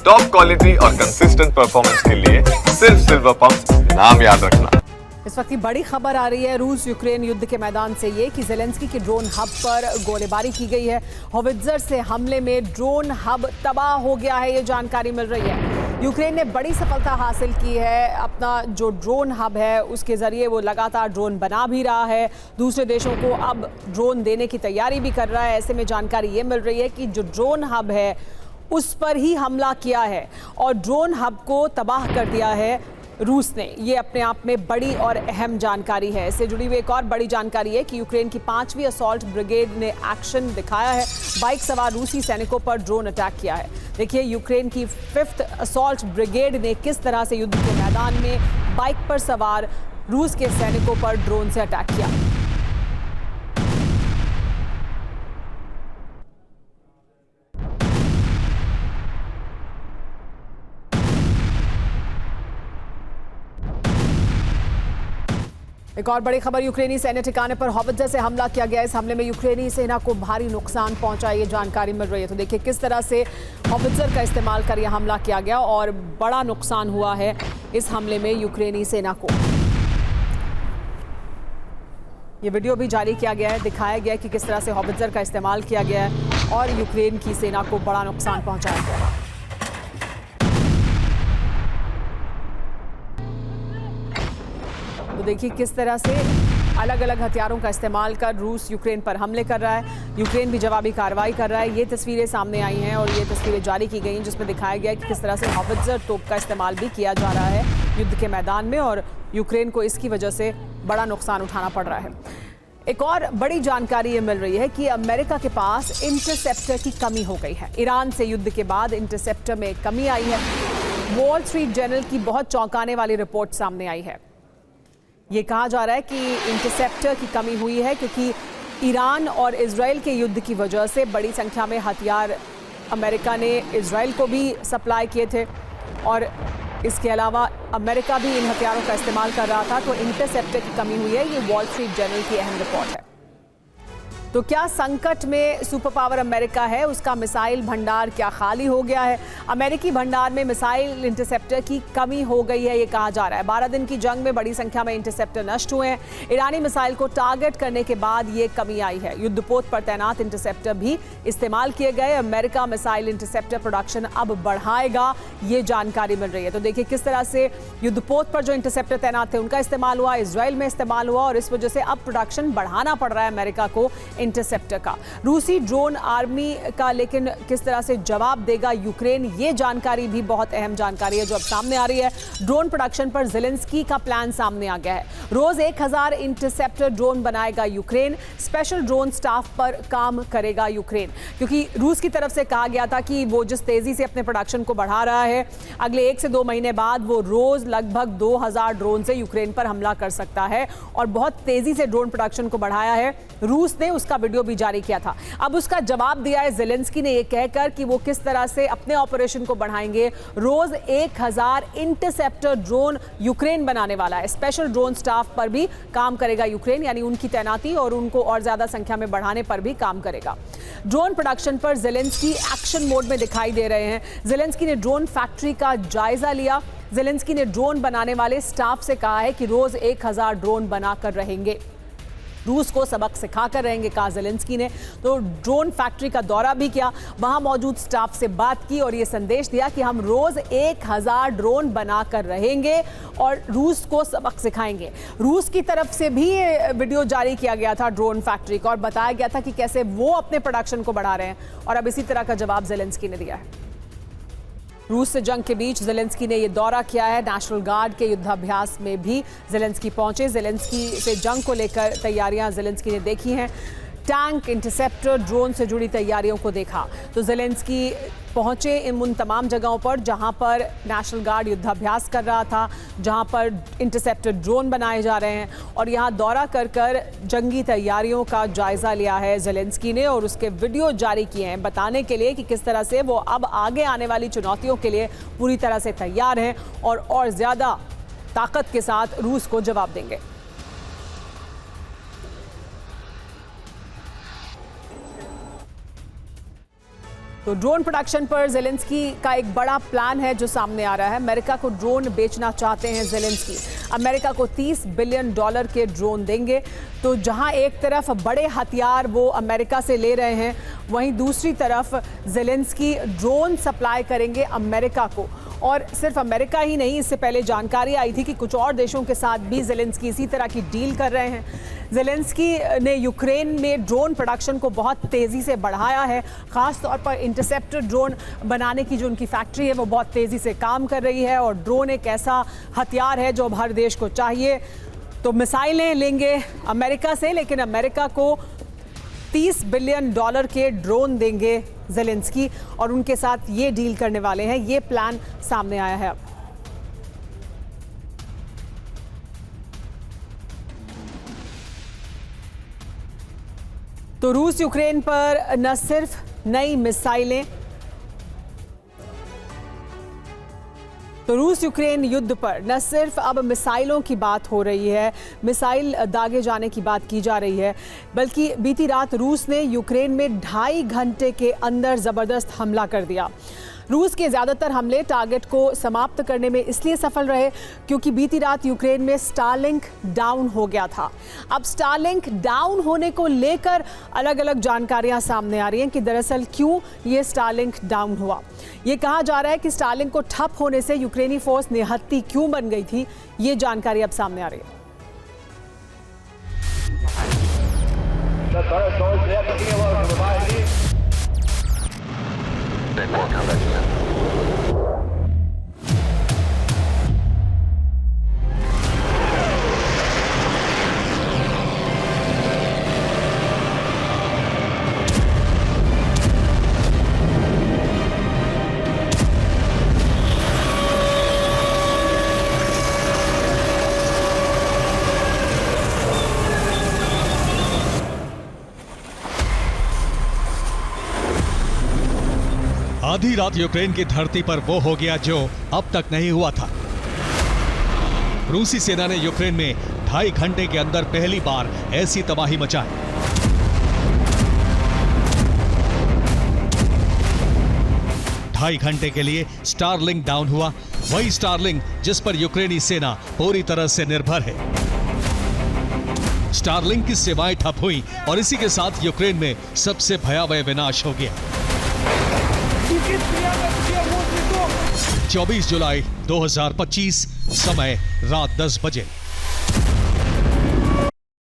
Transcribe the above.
Top quality और consistent performance के लिए सिर्फ सिल्वर पंप्स, नाम याद रखना। इस वक्त की बड़ी खबर आ रही है रूस यूक्रेन युद्ध के मैदान से ये कि ज़ेलेंस्की के ड्रोन हब पर गोलीबारी की गई है। होवित्ज़र से हमले में ड्रोन हब तबाह हो गया है, ये जानकारी मिल रही है। यूक्रेन ने बड़ी सफलता हासिल की है। अपना जो ड्रोन हब है उसके ज़रिए वो लगातार ड्रोन बना भी रहा है, दूसरे देशों को अब ड्रोन देने की तैयारी भी कर रहा है। ऐसे में जानकारी ये मिल रही है कि जो ड्रोन हब है उस पर ही हमला किया है और ड्रोन हब को तबाह कर दिया है रूस ने। ये अपने आप में बड़ी और अहम जानकारी है। इससे जुड़ी हुई एक और बड़ी जानकारी है कि यूक्रेन की 5वीं असॉल्ट ब्रिगेड ने एक्शन दिखाया है। बाइक सवार रूसी सैनिकों पर ड्रोन अटैक किया है। देखिए यूक्रेन की 5th असॉल्ट ब्रिगेड ने किस तरह से युद्ध के मैदान में बाइक पर सवार रूस के सैनिकों पर ड्रोन से अटैक किया। एक और बड़ी खबर, यूक्रेनी सैन्य ठिकाने पर होवित्ज़र से हमला किया गया। इस हमले में यूक्रेनी सेना को भारी नुकसान पहुंचा, ये जानकारी मिल रही है। तो देखिए किस तरह से होवित्ज़र का इस्तेमाल कर यह हमला किया गया और बड़ा नुकसान हुआ है इस हमले में यूक्रेनी सेना को। ये वीडियो भी जारी किया गया है, दिखाया गया है कि किस तरह से होवित्ज़र का इस्तेमाल किया गया है और यूक्रेन की सेना को बड़ा नुकसान पहुंचाया गया है। तो देखिए किस तरह से अलग अलग हथियारों का इस्तेमाल कर रूस यूक्रेन पर हमले कर रहा है। यूक्रेन भी जवाबी कार्रवाई कर रहा है। ये तस्वीरें सामने आई हैं और ये तस्वीरें जारी की गई हैं जिसमें दिखाया गया है कि किस तरह से होवित्ज़र तोप का इस्तेमाल भी किया जा रहा है युद्ध के मैदान में और यूक्रेन को इसकी वजह से बड़ा नुकसान उठाना पड़ रहा है। एक और बड़ी जानकारी ये मिल रही है कि अमेरिका के पास इंटरसेप्टर की कमी हो गई है। ईरान से युद्ध के बाद इंटरसेप्टर में कमी आई है। वॉल स्ट्रीट जर्नल की बहुत चौंकाने वाली रिपोर्ट सामने आई है। ये कहा जा रहा है कि इंटरसेप्टर की कमी हुई है क्योंकि ईरान और इजराइल के युद्ध की वजह से बड़ी संख्या में हथियार अमेरिका ने इजराइल को भी सप्लाई किए थे और इसके अलावा अमेरिका भी इन हथियारों का इस्तेमाल कर रहा था। तो इंटरसेप्टर की कमी हुई है, ये वॉल स्ट्रीट जर्नल की अहम रिपोर्ट है। तो क्या संकट में सुपर पावर अमेरिका है? उसका मिसाइल भंडार क्या खाली हो गया है? अमेरिकी भंडार में मिसाइल इंटरसेप्टर की कमी हो गई है, ये कहा जा रहा है। 12 दिन की जंग में बड़ी संख्या में इंटरसेप्टर नष्ट हुए हैं। ईरानी मिसाइल को टारगेट करने के बाद ये कमी आई है। युद्धपोत पर तैनात इंटरसेप्टर भी इस्तेमाल किए गए। अमेरिका मिसाइल इंटरसेप्टर प्रोडक्शन अब बढ़ाएगा, ये जानकारी मिल रही है। तो देखिए किस तरह से युद्धपोत पर जो इंटरसेप्टर तैनात थे उनका इस्तेमाल हुआ, इजराइल में इस्तेमाल हुआ और इस वजह से अब प्रोडक्शन बढ़ाना पड़ रहा है अमेरिका को इंटरसेप्टर का। रूसी ड्रोन आर्मी का लेकिन किस तरह से जवाब देगा यूक्रेन, ये जानकारी भी बहुत अहम जानकारी है जो अब सामने आ रही है। ड्रोन प्रोडक्शन पर ज़ेलेंस्की का प्लान सामने आ गया है। रोज 1000 इंटरसेप्टर ड्रोन बनाएगा यूक्रेन। स्पेशल ड्रोन स्टाफ पर काम करेगा यूक्रेन, क्योंकि रूस की तरफ से कहा गया था कि वो जिस तेजी से अपने प्रोडक्शन को बढ़ा रहा है, अगले 1 से 2 महीने बाद वो रोज लगभग 2000 ड्रोन से यूक्रेन पर हमला कर सकता है और बहुत तेजी से ड्रोन प्रोडक्शन को बढ़ाया है। रूस ने उसका वीडियो भी जारी किया था। अब उसका जवाब दिया है ज़ेलेंस्की ने, ये कहकर कि वो किस तरह से अपने ऑपरेशन को बढ़ाएंगे। रोज 1000 इंटरसेप्टर ड्रोन यूक्रेन बनाने वाला है। स्पेशल ड्रोन स्टाफ पर भी काम करेगा यूक्रेन, यानी उनकी तैनाती और उनको और ज्यादा संख्या में बढ़ाने पर भी काम करेगा। ड्रोन प्रोडक्शन पर ज़ेलेंस्की एक्शन मोड में दिखाई दे रहे हैं। ज़ेलेंस्की ने ड्रोन फैक्ट्री का जायजा लिया। ज़ेलेंस्की ने ड्रोन बनाने वाले स्टाफ से कहा है कि रोज 1000 ड्रोन बनाकर रहेंगे, रूस को सबक सिखाकर रहेंगे, कहा ज़ेलेंस्की ने। तो ड्रोन फैक्ट्री का दौरा भी किया, वहां मौजूद स्टाफ से बात की और ये संदेश दिया कि हम रोज 1000 ड्रोन बनाकर रहेंगे और रूस को सबक सिखाएंगे। रूस की तरफ से भी वीडियो जारी किया गया था ड्रोन फैक्ट्री का और बताया गया था कि कैसे वो अपने प्रोडक्शन को बढ़ा रहे हैं और अब इसी तरह का जवाब ज़ेलेंस्की ने दिया है। रूस से जंग के बीच ज़ेलेंस्की ने ये दौरा किया है। नेशनल गार्ड के युद्धाभ्यास में भी ज़ेलेंस्की पहुंचे। ज़ेलेंस्की से जंग को लेकर तैयारियां ज़ेलेंस्की ने देखी हैं। टैंक, इंटरसेप्टर, ड्रोन से जुड़ी तैयारियों को देखा। तो ज़ेलेंस्की पहुंचे उन तमाम जगहों पर जहां पर नेशनल गार्ड युद्धाभ्यास कर रहा था, जहां पर इंटरसेप्टर ड्रोन बनाए जा रहे हैं और यहां दौरा कर कर जंगी तैयारियों का जायजा लिया है ज़ेलेंस्की ने और उसके वीडियो जारी किए हैं बताने के लिए कि किस तरह से वो अब आगे आने वाली चुनौतियों के लिए पूरी तरह से तैयार हैं और ज़्यादा ताकत के साथ रूस को जवाब देंगे। तो ड्रोन प्रोडक्शन पर ज़ेलेंस्की का एक बड़ा प्लान है जो सामने आ रहा है। अमेरिका को ड्रोन बेचना चाहते हैं ज़ेलेंस्की। अमेरिका को $30 बिलियन के ड्रोन देंगे। तो जहां एक तरफ बड़े हथियार वो अमेरिका से ले रहे हैं, वहीं दूसरी तरफ ज़ेलेंस्की ड्रोन सप्लाई करेंगे अमेरिका को। और सिर्फ अमेरिका ही नहीं, इससे पहले जानकारी आई थी कि कुछ और देशों के साथ भी ज़ेलेंस्की इसी तरह की डील कर रहे हैं। ज़ेलेंस्की ने यूक्रेन में ड्रोन प्रोडक्शन को बहुत तेज़ी से बढ़ाया है। ख़ास तौर पर इंटरसेप्टर ड्रोन बनाने की जो उनकी फैक्ट्री है वो बहुत तेज़ी से काम कर रही है। और ड्रोन एक ऐसा हथियार है जो अब हर देश को चाहिए। तो मिसाइलें लेंगे अमेरिका से, लेकिन अमेरिका को $30 बिलियन के ड्रोन देंगे ज़ेलेंस्की और उनके साथ ये डील करने वाले हैं। ये प्लान सामने आया है अब। तो रूस यूक्रेन पर न सिर्फ नई मिसाइलें, तो रूस यूक्रेन युद्ध पर न सिर्फ अब मिसाइलों की बात हो रही है, मिसाइल दागे जाने की बात की जा रही है, बल्कि बीती रात रूस ने यूक्रेन में 2.5 घंटे के अंदर ज़बरदस्त हमला कर दिया। रूस के ज़्यादातर हमले टारगेट को समाप्त करने में इसलिए सफल रहे क्योंकि बीती रात यूक्रेन में स्टारलिंक डाउन हो गया था। अब स्टारलिंक डाउन होने को लेकर अलग अलग जानकारियां सामने आ रही हैं कि दरअसल क्यों ये स्टारलिंक डाउन हुआ। ये कहा जा रहा है कि स्टारलिंक को ठप होने से यूक्रेनी फोर्स निहत्ती क्यों बन गई थी। ये जानकारी अब सामने आ रही है। आधी रात यूक्रेन की धरती पर वो हो गया जो अब तक नहीं हुआ था। रूसी सेना ने यूक्रेन में 2.5 घंटे के अंदर पहली बार ऐसी तबाही मचाई। ढाई घंटे के लिए स्टारलिंक डाउन हुआ, वही स्टारलिंक जिस पर यूक्रेनी सेना पूरी तरह से निर्भर है। स्टारलिंक की सेवाएं ठप हुई और इसी के साथ यूक्रेन में सबसे भयावह विनाश हो गया। 24 जुलाई 2025 समय रात 10 बजे।